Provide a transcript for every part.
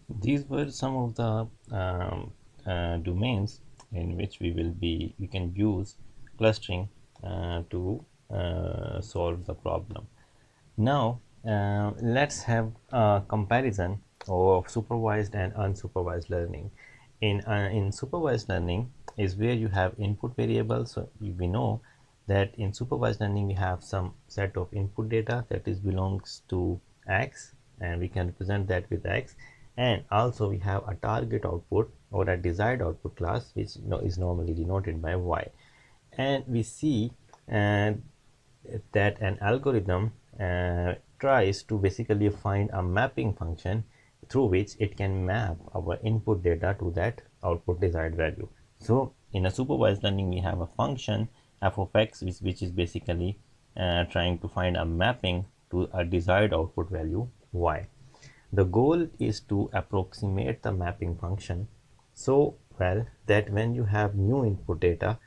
These were some of the domains in which we can use clustering to solve the problem. Now let's have a comparison of supervised and unsupervised learning. In supervised learning is where you have input variables. So we know that in supervised learning we have some set of input data that is belongs to X, and we can represent that with X, and also we have a target output or a desired output class which is normally denoted by Y. And we see uh, that an algorithm tries to basically find a mapping function through which it can map our input data to that output desired value. So in a supervised learning we have a function f of x which is basically trying to find a mapping to a desired output value y. The goal is to approximate the mapping function so well that when you have new input data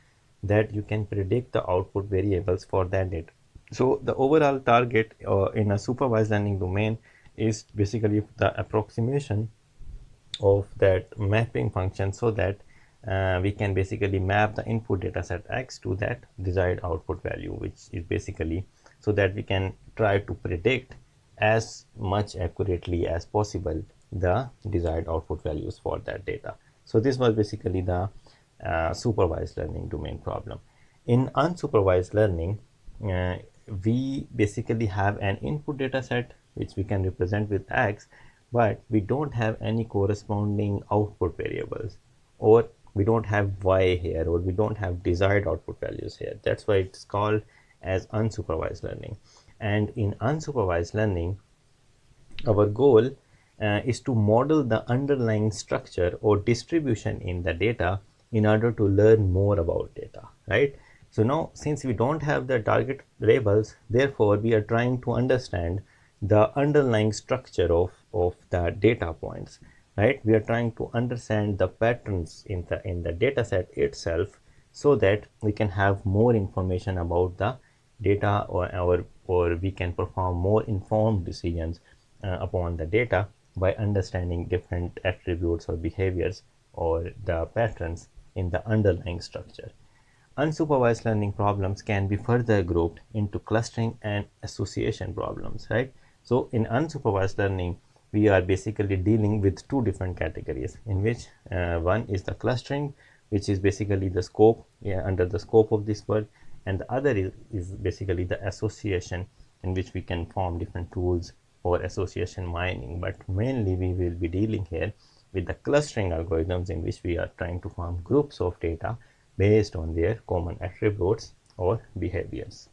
that you can predict the output variables for that data. So the overall target in a supervised learning domain is basically the approximation of that mapping function so that we can basically map the input data set x to that desired output value, which is basically so that we can try to predict as much accurately as possible the desired output values for that data. So this was basically the supervised learning domain problem. In unsupervised learning, uh, we basically have an input data set which we can represent with x, but we don't have any corresponding output variables, or we don't have y here, or we don't have desired output values here. That's why it's called as unsupervised learning. And in unsupervised learning, our goal is to model the underlying structure or distribution in the data in order to learn more about data, right? So now, since we don't have the target labels, therefore we are trying to understand the underlying structure of the data points, right? We are trying to understand the patterns in the data set itself so that we can have more information about the data, or we can perform more informed decisions upon the data by understanding different attributes or behaviors or the patterns in the underlying structure. Unsupervised learning problems can be further grouped into clustering and association problems, right? So in unsupervised learning, we are basically dealing with two different categories, in which one is the clustering, which is basically the scope, under the scope of this work, and the other is basically the association, in which we can form different tools for association mining. But mainly we will be dealing here with the clustering algorithms, in which we are trying to form groups of data based on their common attributes or behaviors.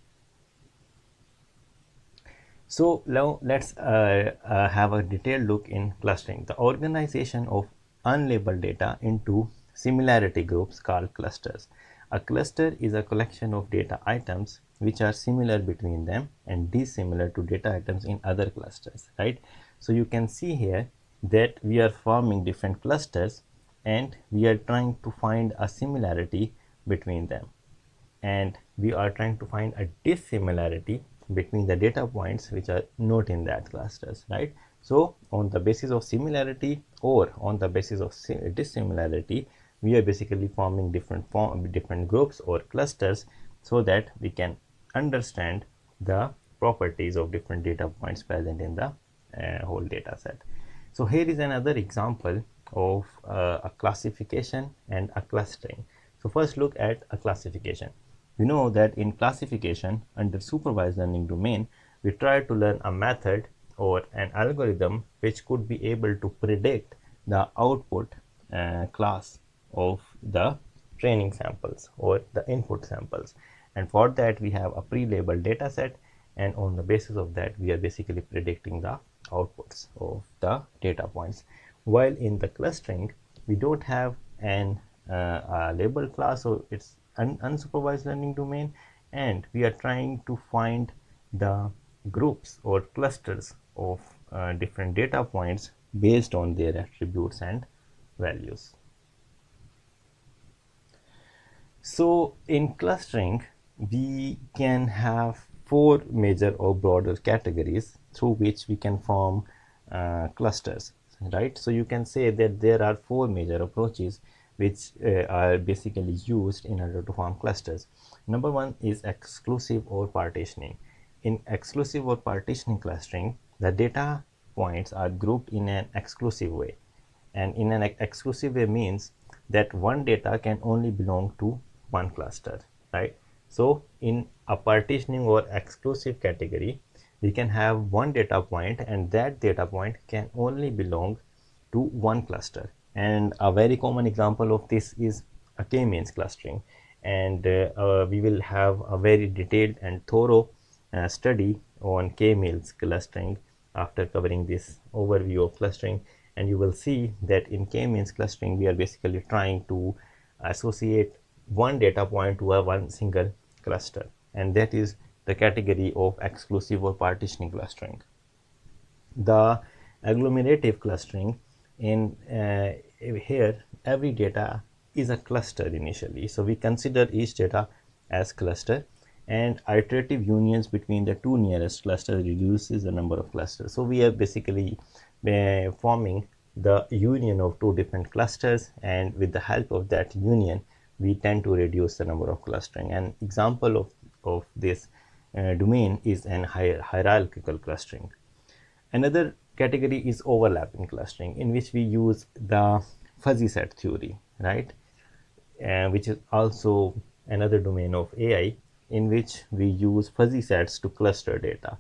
So now let's have a detailed look in clustering. The organization of unlabeled data into similarity groups called clusters. A cluster is a collection of data items which are similar between them and dissimilar to data items in other clusters, right? So you can see here that we are forming different clusters and we are trying to find a similarity between them, and we are trying to find a dissimilarity between the data points which are not in that clusters, right? So on the basis of similarity or on the basis of dissimilarity, we are basically forming different groups or clusters so that we can understand the properties of different data points present in the whole data set. So here is another example of a classification and a clustering. So first look at a classification. We know that in classification under supervised learning domain, we try to learn a method or an algorithm which could be able to predict the output class of the training samples or the input samples. And for that we have a pre-labeled data set, and on the basis of that we are basically predicting the outputs of the data points. While in the clustering we don't have an labeled class, so it's an unsupervised learning domain, and we are trying to find the groups or clusters of different data points based on their attributes and values. So in clustering we can have four major or broader categories through which we can form clusters. right? So you can say that there are four major approaches which are basically used in order to form clusters. Number one is exclusive or partitioning. In exclusive or partitioning clustering, the data points are grouped in an exclusive way, and in an exclusive way means that one data can only belong to one cluster, right? So in a partitioning or exclusive category, we can have one data point, and that data point can only belong to one cluster. And a very common example of this is a k-means clustering, and we will have a very detailed and thorough study on k-means clustering after covering this overview of clustering. And you will see that in k-means clustering we are basically trying to associate one data point to a one single cluster, and that is the category of exclusive or partitioning clustering. The agglomerative clustering, in here every data is a cluster initially, so we consider each data as cluster, and iterative unions between the two nearest clusters reduces the number of clusters. So we are basically forming the union of two different clusters, and with the help of that union we tend to reduce the number of clustering. An example of this domain is an hierarchical clustering. Another category is overlapping clustering, in which we use the fuzzy set theory, right? Which is also another domain of AI, in which we use fuzzy sets to cluster data,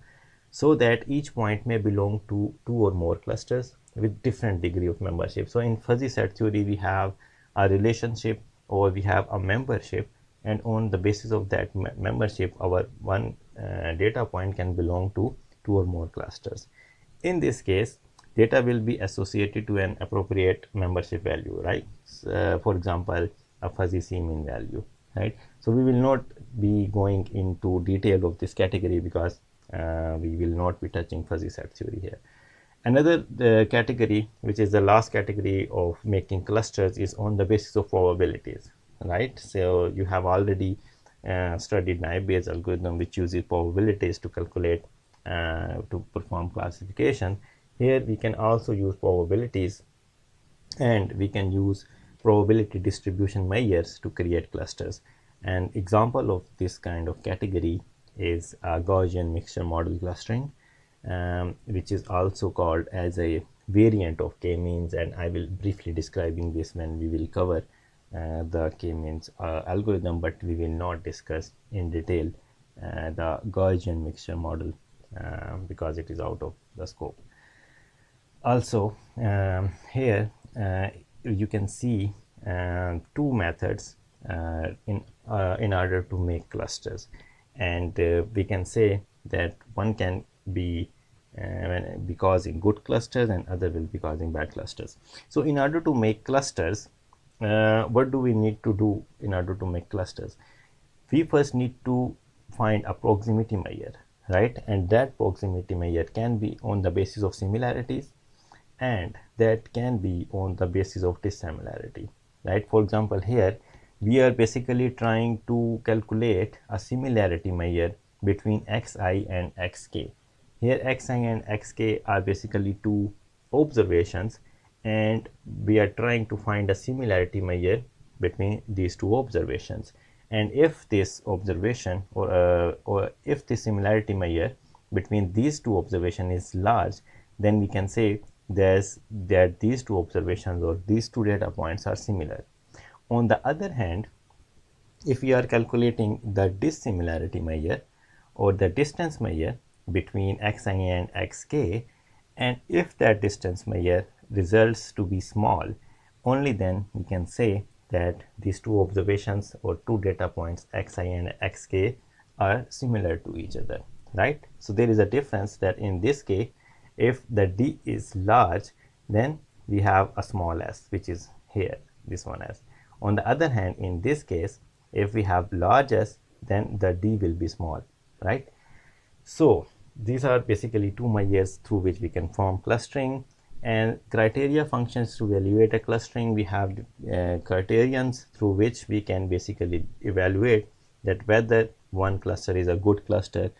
so that each point may belong to two or more clusters with different degree of membership. So in fuzzy set theory, we have a relationship or we have a membership, and on the basis of that membership, our one data point can belong to two or more clusters. In this case, data will be associated to an appropriate membership value, right? For example, a fuzzy c-mean value, right? So we will not be going into detail of this category because we will not be touching fuzzy set theory here. Another category, which is the last category of making clusters, is on the basis of probabilities, right? So you have already studied naive Bayes algorithm, which uses probabilities to calculate to perform classification. Here we can also use probabilities, and we can use probability distribution measures to create clusters. An example of this kind of category is Gaussian mixture model clustering, which is also called as a variant of k-means, and I will briefly describing this when we will cover the k-means algorithm, but we will not discuss in detail the Gaussian mixture model because it is out of the scope. Also, here you can see two methods in order to make clusters, and we can say that one can be causing good clusters and other will be causing bad clusters. So in order to make clusters, what do we need to do in order to make clusters? We first need to find a proximity measure, right? And that proximity measure can be on the basis of similarities, and that can be on the basis of dissimilarity, right? For example, here we are basically trying to calculate a similarity measure between xi and xk. Here xi and xk are basically two observations, and we are trying to find a similarity measure between these two observations. And if this observation or if the similarity measure between these two observations is large, then we can say that these two observations or these two data points are similar. On the other hand, if we are calculating the dissimilarity measure or the distance measure between xi and xk, and if that distance measure results to be small, only then we can say that these two observations or two data points xi and xk are similar to each other, right? So there is a difference that in this case, if the d is large, then we have a small s, which is here, this one s. On the other hand, in this case, if we have large s, then the d will be small, right? So these are basically two measures through which we can form clustering. And criteria functions to evaluate a clustering. We have criterions through which we can basically evaluate that whether one cluster is a good cluster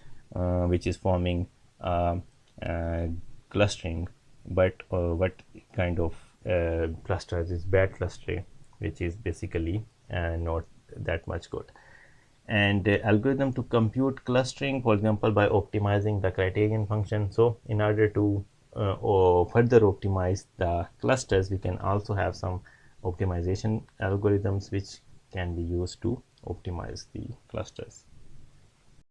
which is forming clustering but what kind of clusters is bad clustering, which is basically not that much good. And algorithm to compute clustering, for example, by optimizing the criterion function. So in order to or further optimize the clusters, we can also have some optimization algorithms which can be used to optimize the clusters.